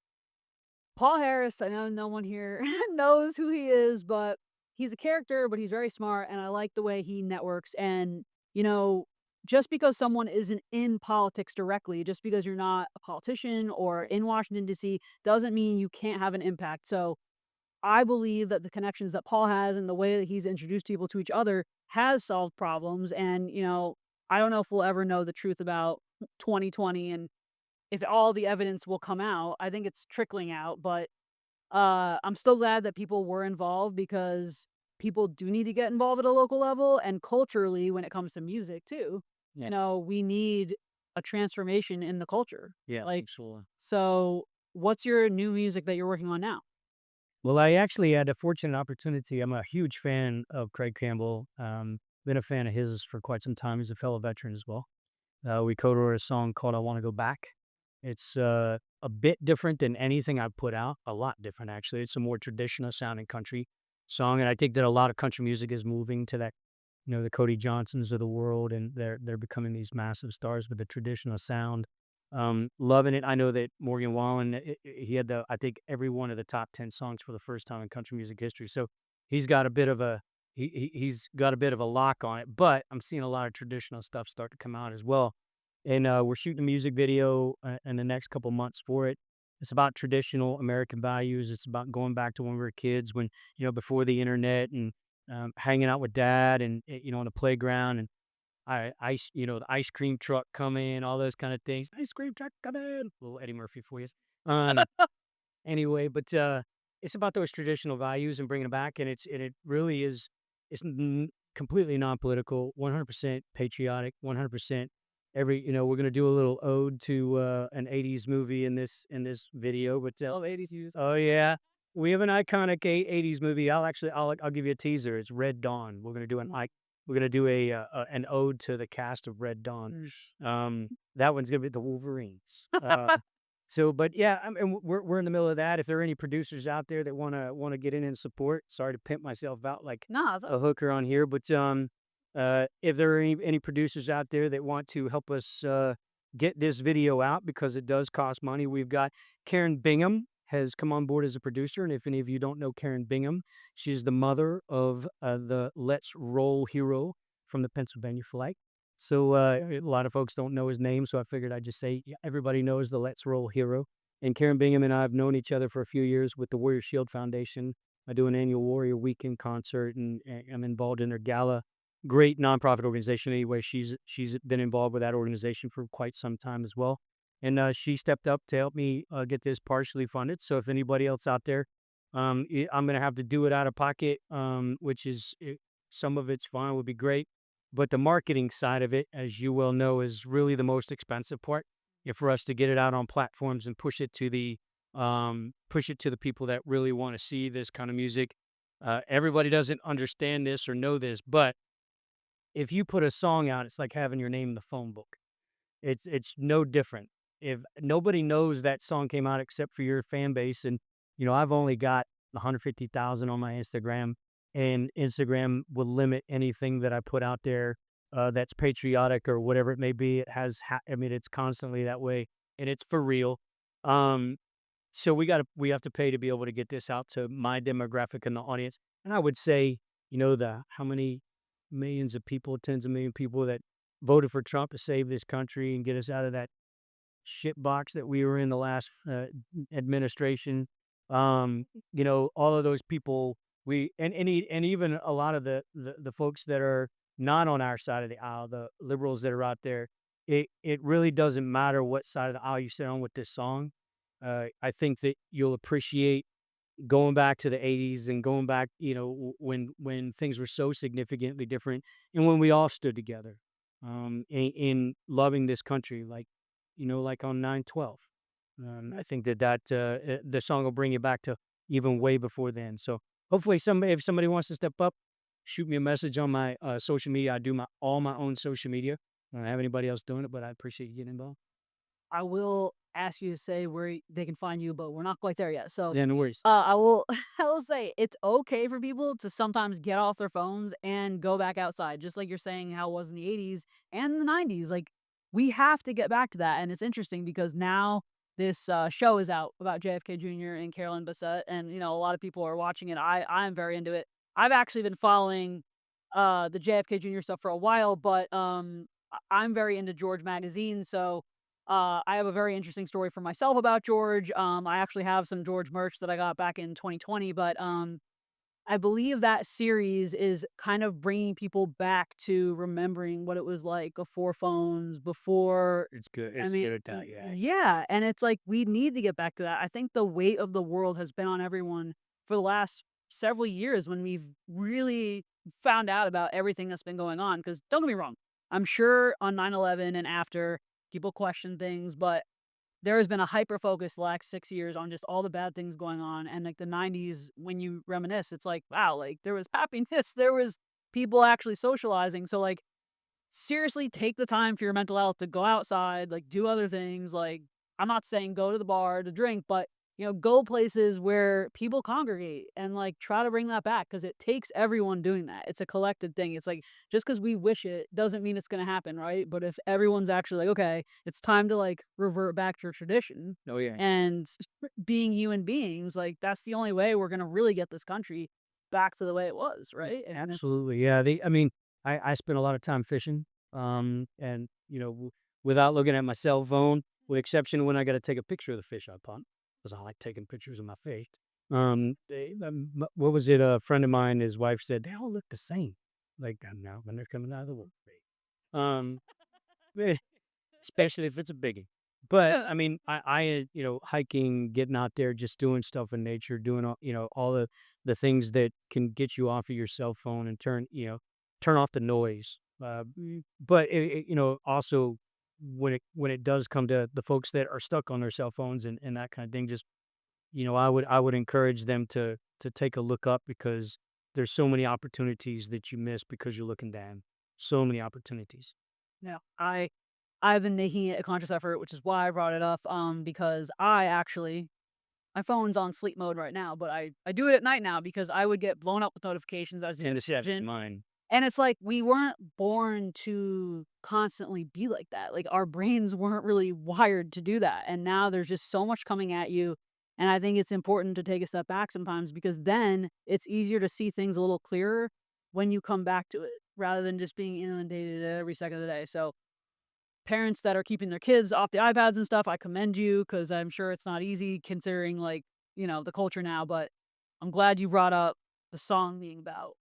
Paul Harris, I know no one here knows who he is, but he's a character, but he's very smart, and I like the way he networks. And, you know, just because someone isn't in politics directly, just because you're not a politician or in Washington, D.C., doesn't mean you can't have an impact. So I believe that the connections that Paul has and the way that he's introduced people to each other has solved problems. And, I don't know if we'll ever know the truth about 2020 and if all the evidence will come out. I think it's trickling out, but I'm still glad that people were involved because people do need to get involved at a local level and culturally when it comes to music too. Yeah. We need a transformation in the culture. Yeah, Like, absolutely. so what's your new music that you're working on now? Well, I actually had a fortunate opportunity. I'm a huge fan of Craig Campbell. Been a fan of his for quite some time. He's a fellow veteran as well. We co-wrote a song called "I Want to Go Back." It's a bit different than anything I've put out. A lot different, actually. It's a more traditional sounding country song, and I think that a lot of country music is moving to that. The Cody Johnsons of the world, and they're becoming these massive stars with the traditional sound. Loving it. I know that Morgan Wallen, he had I think every one of the top 10 songs for the first time in country music history. So he's got a bit of he's got a bit of a lock on it. But I'm seeing a lot of traditional stuff start to come out as well, and we're shooting a music video in the next couple months for it. It's about traditional American values. It's about going back to when we were kids, when before the internet, and hanging out with dad, and on the playground, and the ice cream truck coming, all those kind of things. Ice cream truck coming, little Eddie Murphy for you. Um, anyway, but it's about those traditional values and bringing it back, and it really is. Completely non-political, 100% patriotic, 100%. We're gonna do a little ode to an '80s movie in this video, but Love 80s music. oh yeah, we have an iconic '80s movie. I'll give you a teaser. It's Red Dawn. We're gonna do an ode to the cast of Red Dawn. That one's gonna be the Wolverines. But yeah, and we're in the middle of that. If there are any producers out there that wanna get in and support, sorry to pimp myself out like Nah, it's a hooker on here, but if there are any producers out there that want to help us get this video out, because it does cost money, we've got Karen Bingham has come on board as a producer, and if any of you don't know Karen Bingham, she's the mother of the Let's Roll hero from the Pennsylvania flag. So a lot of folks don't know his name, so I figured I'd just say, yeah, everybody knows the Let's Roll hero. And Karen Bingham and I have known each other for a few years with the Warrior Shield Foundation. I do an annual Warrior Weekend concert, and I'm involved in their gala. Great nonprofit organization. Anyway, she's been involved with that organization for quite some time as well, and she stepped up to help me get this partially funded. So if anybody else out there, I'm going to have to do it out of pocket, which is some of it's fine, would be great, but the marketing side of it, as you well know, is really the most expensive part. If for us to get it out on platforms and push it to the people that really want to see this kind of music. Everybody doesn't understand this or know this, but if you put a song out, it's like having your name in the phone book. It's no different. If nobody knows that song came out except for your fan base, and I've only got 150,000 on my Instagram, and Instagram will limit anything that I put out there that's patriotic or whatever it may be. It has, I mean, it's constantly that way, and it's for real. Um, so we have to pay to be able to get this out to my demographic and the audience. And I would say, the how many millions of people, tens of million people that voted for Trump to save this country and get us out of that shit box that we were in the last administration. All of those people, and even a lot of the folks that are not on our side of the aisle, the liberals that are out there. It really doesn't matter what side of the aisle you sit on with this song. I think that you'll appreciate going back to the '80s and going back, when things were so significantly different and when we all stood together, in loving this country, like on 9/12. I think the song will bring you back to even way before then. So hopefully if somebody wants to step up, shoot me a message on my social media. I do all my own social media. I don't have anybody else doing it, but I appreciate you getting involved. I will ask you to say where they can find you, but we're not quite there yet. So, Yeah, no worries. I will I will say it's okay for people to sometimes get off their phones and go back outside, just like you're saying how it was in the '80s and the '90s. Like, we have to get back to that, and it's interesting because now this, show is out about JFK Jr. and Carolyn Bessette, and, a lot of people are watching it. I'm very into it. I've actually been following, the JFK Jr. stuff for a while, but, I'm very into George magazine, so I have a very interesting story for myself about George. I actually have some George merch that I got back in 2020, but I believe that series is kind of bringing people back to remembering what it was like before phones, before. It's good. I It's mean, good to tell. Yeah. yeah, and it's like we need to get back to that. I think the weight of the world has been on everyone for the last several years when we've really found out about everything that's been going on. Because don't get me wrong, I'm sure on 9/11 and after people question things, but there has been a hyper focus the last 6 years on just all the bad things going on, and, like, the '90s, when you reminisce, it's like, wow, like, there was happiness, there was people actually socializing, so, like, seriously take the time for your mental health to go outside, like, do other things, like, I'm not saying go to the bar to drink, but, go places where people congregate and, like, try to bring that back because it takes everyone doing that. It's a collective thing. It's like, just because we wish it doesn't mean it's gonna happen, right? But if everyone's actually like, "Okay, it's time to, like, revert back to tradition Oh yeah. and being human beings," like, that's the only way we're gonna really get this country back to the way it was, right? And it's Absolutely, yeah, I mean, I spend a lot of time fishing, and, without looking at my cell phone, with exception when I gotta take a picture of the fish I caught, because I like taking pictures of my fish. What was it? A friend of mine, his wife said, "They all look the same." Like, now when they're coming out of the water. Um, especially if it's a biggie. But, I mean, hiking, getting out there, just doing stuff in nature, doing all the things that can get you off of your cell phone and turn off the noise. But also when it does come to the folks that are stuck on their cell phones and that kind of thing, just, I would encourage them to take a look up because there's so many opportunities that you miss because you're looking down. So many opportunities. yeah, I've been making it a conscious effort, which is why I brought it up, because I actually my phone's on sleep mode right now, but I do it at night now because I would get blown up with notifications as And this is a mine. and it's like we weren't born to constantly be like that. Like our brains weren't really wired to do that. And now there's just so much coming at you. And I think it's important to take a step back sometimes because then it's easier to see things a little clearer when you come back to it rather than just being inundated every second of the day. So parents that are keeping their kids off the iPads and stuff, I commend you because I'm sure it's not easy considering like, the culture now, but I'm glad you brought up the song being about,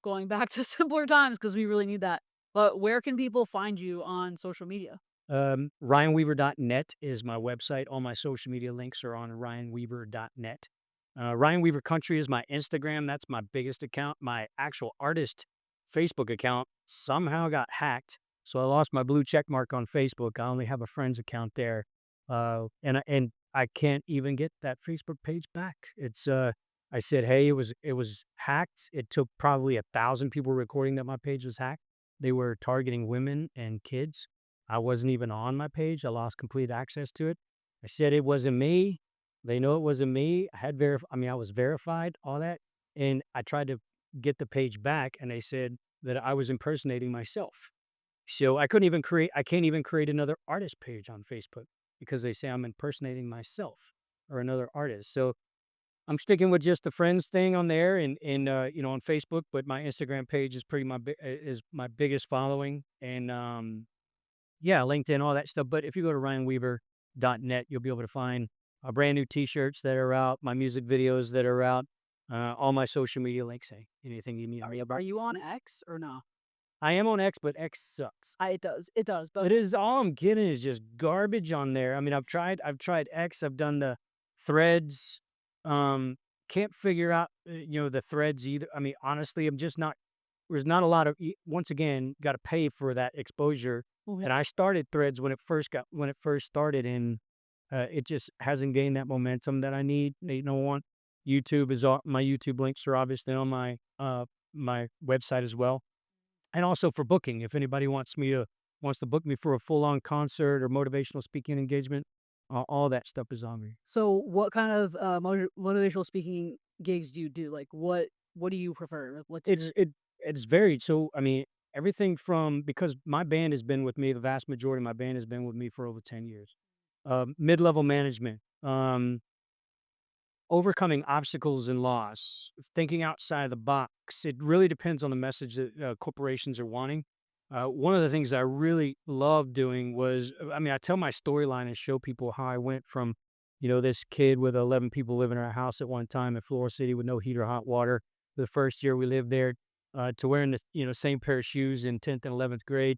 going back to simpler times because we really need that. But where can people find you on social media? RyanWeaver.net is my website. All my social media links are on RyanWeaver.net. Ryan Weaver Country is my Instagram. That's my biggest account. My actual artist Facebook account somehow got hacked. So I lost my blue check mark on Facebook. I only have a friend's account there. And I can't even get that Facebook page back. I said, hey, it was hacked. It took probably 1,000 people recording that my page was hacked. They were targeting women and kids. I wasn't even on my page. I lost complete access to it. I said it wasn't me. They know it wasn't me. I mean, I was verified, all that. And I tried to get the page back and they said, that I was impersonating myself. So I can't even create another artist page on Facebook because they say I'm impersonating myself or another artist. So I'm sticking with just the friends thing on there and on Facebook, but my Instagram page is is my biggest following and yeah, LinkedIn, all that stuff. But if you go to ryanweaver.net, you'll be able to find brand new t-shirts that are out, my music videos that are out, all my social media links. Hey, anything you need me Are about? you on X or no? I am on X, but X sucks. It does, but It is all I'm getting is just garbage on there. I mean, I've tried X, I've done the threads. Um, can't figure out the threads either. I mean, honestly, I'm just not there's not a lot of once again, got to pay for that exposure. oh, And I started threads when it first started and it just hasn't gained that momentum that I need. On YouTube is all my YouTube links are obviously on my website as well. And also for booking, if anybody wants to book me for a full-on concert or motivational speaking engagement, all that stuff is on me. so what kind of, motivational speaking gigs do you do? Like, what do you prefer? Like, what's It's your it it's varied. So, I mean, everything from because my band has been with me, the vast majority of my band has been with me for over 10 years. Mid-level management, overcoming obstacles and loss, thinking outside the box. It really depends on the message that corporations are wanting. One of the things I really loved doing was, I mean, I tell my storyline and show people how I went from, this kid with 11 people living in our house at one time in Florida City with no heat or hot water. The first year we lived there, to wearing the same pair of shoes in 10th and 11th grade,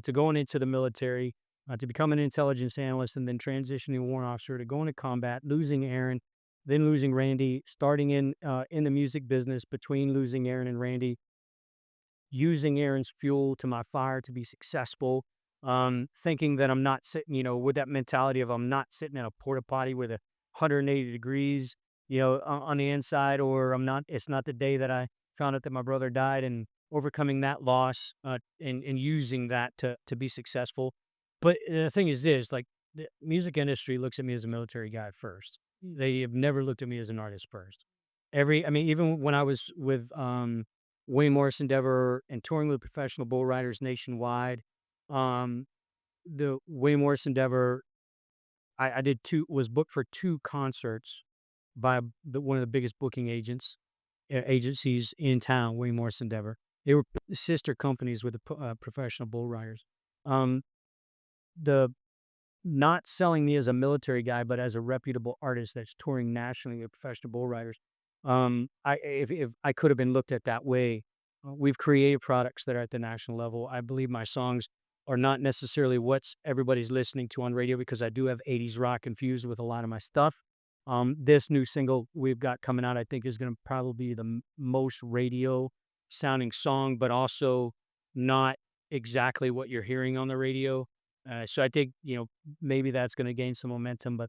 to going into the military, to become an intelligence analyst, and then transitioning warrant officer to going to combat, losing Aaron, then losing Randy, starting in the music business between losing Aaron and Randy, using Aaron's fuel to my fire to be successful, thinking that I'm not sitting, with that mentality of I'm not sitting in a porta potty with 180 degrees, on the inside, or it's not the day that I found out that my brother died and overcoming that loss, and using that to be successful. But the thing is this, like the music industry looks at me as a military guy first. They have never looked at me as an artist first. I mean, even when I was with, Wayne Morris Endeavor and touring with professional bull riders nationwide. The Wayne Morris Endeavor, I did was booked for 2 concerts by one of the biggest booking agencies in town, Wayne Morris Endeavor. They were sister companies with the professional bull riders. Um, the not selling me as a military guy, but as a reputable artist that's touring nationally with professional bull riders. If I could have been looked at that way, we've created products that are at the national level. I believe my songs are not necessarily what's everybody's listening to on radio because I do have 80s rock infused with a lot of my stuff. This new single we've got coming out, I think, is going to probably be the most radio sounding song, but also not exactly what you're hearing on the radio. So I think, maybe that's gonna gain some momentum, but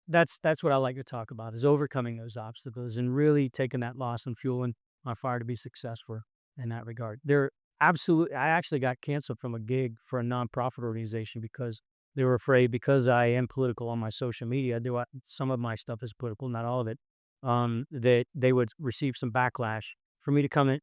that's what I like to talk about is overcoming those obstacles and really taking that loss and fueling my fire to be successful in that regard. I actually got canceled from a gig for a nonprofit organization because they were afraid because I am political on my social media. Some of my stuff is political, not all of it. That they would receive some backlash for me to come in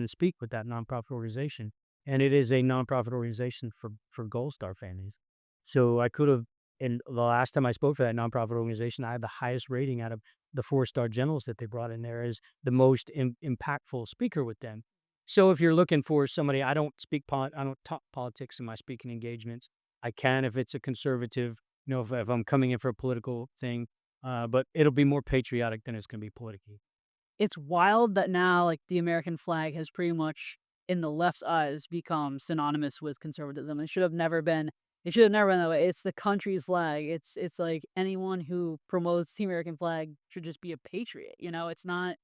and speak with that nonprofit organization. And it is a nonprofit organization for Gold Star families. So I could have and the last time I spoke for that nonprofit organization, I had the highest rating out of the 4-star generals that they brought in there as the most impactful speaker with them. So if you're looking for somebody, I don't talk politics in my speaking engagements. I can if it's a conservative, if I'm coming in for a political thing, but it'll be more patriotic than it's going to be political. it's wild that now, like, the American flag has pretty much, in the left's eyes, become synonymous with conservatism. It should have never been that way. It's the country's flag. It's like anyone who promotes the American flag should just be a patriot, you know? It's not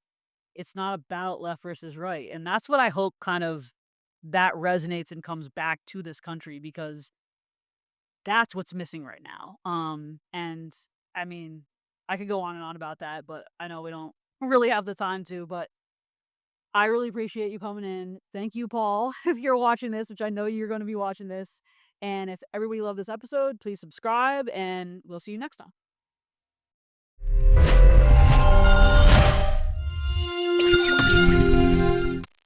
about left versus right, and that's what I hope kind of that resonates and comes back to this country because that's what's missing right now. And I mean, I could go on and on about that, but I know we don't really have the time to, but I really appreciate you coming in. Thank you, Paul, if you're watching this, which I know you're going to be watching this. And if everybody loved this episode, please subscribe and we'll see you next time.